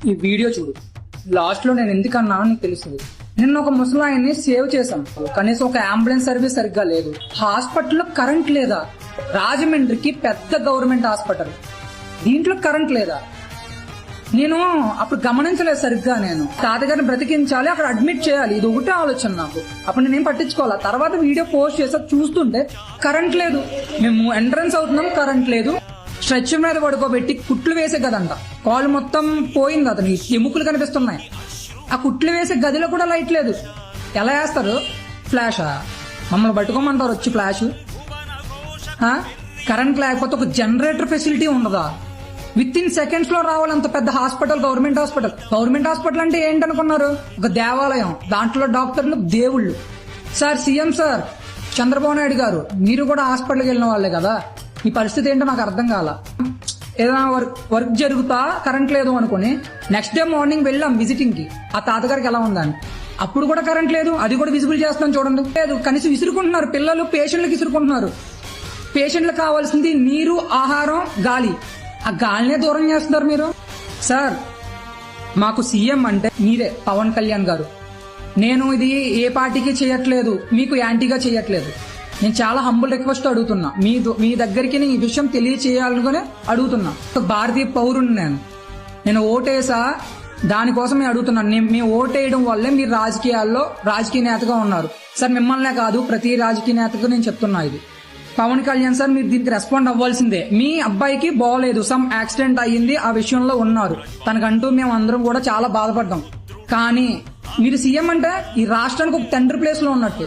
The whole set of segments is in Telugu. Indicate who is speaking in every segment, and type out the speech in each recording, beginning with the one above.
Speaker 1: ఈ వీడియో చూడు. లాస్ట్ లో నేను ఎందుకన్నా నీకు తెలుస్తుంది. నిన్న ఒక ముసలాయన్ని సేవ్ చేశాం. కనీసం ఒక అంబులెన్స్ సర్వీస్ సరిగ్గా లేదు. హాస్పిటల్లో కరెంట్ లేదా? రాజమండ్రికి పెద్ద గవర్నమెంట్ హాస్పిటల్, దీంట్లో కరెంట్ లేదా? నేను అప్పుడు గమనించలేదు సరిగ్గా. నేను తాతగారిని బ్రతికించాలి, అక్కడ అడ్మిట్ చేయాలి, ఇది ఒకటే ఆలోచన నాకు. అప్పుడు నేనేం పట్టించుకోవాలా. తర్వాత వీడియో పోస్ట్ చేసా, చూస్తుంటే కరెంట్ లేదు. మేము ఎంట్రన్స్ అవుతున్నాం, కరెంట్ లేదు. స్ట్రెచ్ మీద పడుకోబెట్టి కుట్లు వేసే గదంట. కాలు మొత్తం పోయింది, అతని ఎముకలు కనిపిస్తున్నాయి. ఆ కుట్లు వేసే గదిలో కూడా లైట్ లేదు. ఎలా వేస్తారు? ఫ్లాషా? మమ్మల్ని పట్టుకోమంటారు వచ్చి ఫ్లాష్? కరెంట్ లేకపోతే ఒక జనరేటర్ ఫెసిలిటీ ఉండదా? విత్ ఇన్ సెకండ్స్ లో రావాలి అంత పెద్ద hospital, government hospital. Government hospital అంటే ఏంటనుకున్నారు? ఒక దేవాలయం, దాంట్లో డాక్టర్లు దేవుళ్ళు. Sir CM sir Chandrababu Naidu గారు, మీరు కూడా హాస్పిటల్కి వెళ్ళిన వాళ్ళే కదా, మీ పరిస్థితి ఏంటో నాకు అర్థం కాల. ఏదైనా వర్క్ జరుగుతా కరెంట్ లేదు అనుకుని నెక్స్ట్ డే మార్నింగ్ వెళ్ళాం విజిటింగ్ కి, ఆ తాతగారికి ఎలా ఉందని. అప్పుడు కూడా కరెంట్ లేదు, అది కూడా విజిబుల్ చేస్తాం చూడండి. లేదు, కనీసం విసురుకుంటున్నారు పిల్లలు, పేషెంట్లకు విసురుకుంటున్నారు. పేషెంట్లకు కావాల్సింది నీరు, ఆహారం, గాలి. ఆ గాలినే దూరం చేస్తున్నారు మీరు. సార్ మాకు సీఎం అంటే మీరే, పవన్ కళ్యాణ్ గారు. నేను ఇది ఏ పార్టీకి చేయట్లేదు, మీకు యాంటీగా చేయట్లేదు. నేను చాలా హంబుల్ రిక్వెస్ట్ అడుగుతున్నా, మీ దగ్గరికి ఈ విషయం తెలియచేయాలనుకునే అడుగుతున్నా. భారతీయ పౌరుని నేను ఓటేసా, దానికోసమే అడుగుతున్నాను. మేము ఓటేయడం వల్లే మీరు రాజకీయాల్లో రాజకీయ నేతగా ఉన్నారు. సార్ మిమ్మల్నే కాదు, ప్రతి రాజకీయ నేతకు నేను చెప్తున్నా ఇది. పవన్ కళ్యాణ్ సార్, మీరు దీనికి రెస్పాండ్ అవ్వాల్సిందే. మీ అబ్బాయికి బాగోలేదు, సమ్ యాక్సిడెంట్ అయ్యింది, ఆ విషయంలో ఉన్నారు. తనకంటూ మేము అందరం కూడా చాలా బాధపడ్డాం. కానీ మీరు సీఎం అంటే ఈ రాష్ట్రానికి ఒక తండ్రి ప్లేస్ లో ఉన్నట్టు.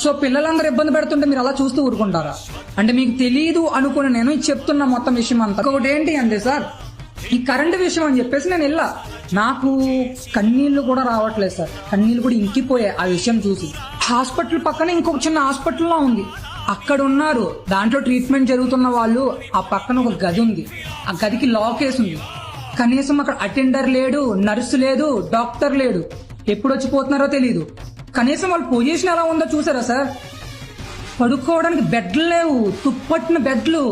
Speaker 1: సో పిల్లలందరూ ఇబ్బంది పెడుతుంటే మీరు అలా చూస్తూ ఊరుకుంటారా? అంటే మీకు తెలియదు అనుకుని నేను చెప్తున్నా మొత్తం విషయం అంతా. ఒకటి ఏంటి అంటే సార్, ఈ కరెంట్ విషయం అని చెప్పేసి నేను వెళ్ళా, నాకు కన్నీళ్లు కూడా రావట్లేదు సార్. కన్నీళ్లు కూడా ఇంకిపోయాయి ఆ విషయం చూసి. హాస్పిటల్ పక్కన ఇంకొక చిన్న హాస్పిటల్లో ఉంది, అక్కడ ఉన్నారు, దాంట్లో ట్రీట్మెంట్ జరుగుతున్న వాళ్ళు. ఆ పక్కన ఒక గది ఉంది, ఆ గదికి లాక్ వేసి ఉంది. కనీసం అక్కడ అటెండర్ లేడు, నర్సు లేదు, డాక్టర్ లేడు. ఎప్పుడు వచ్చిపోతున్నారో తెలియదు. కనీసం వాళ్ళ పొజిషన్ ఎలా ఉందో చూసారా సార్? పడుకోవడానికి బెడ్లు లేవు, తుప్పట్టిన బెడ్లు.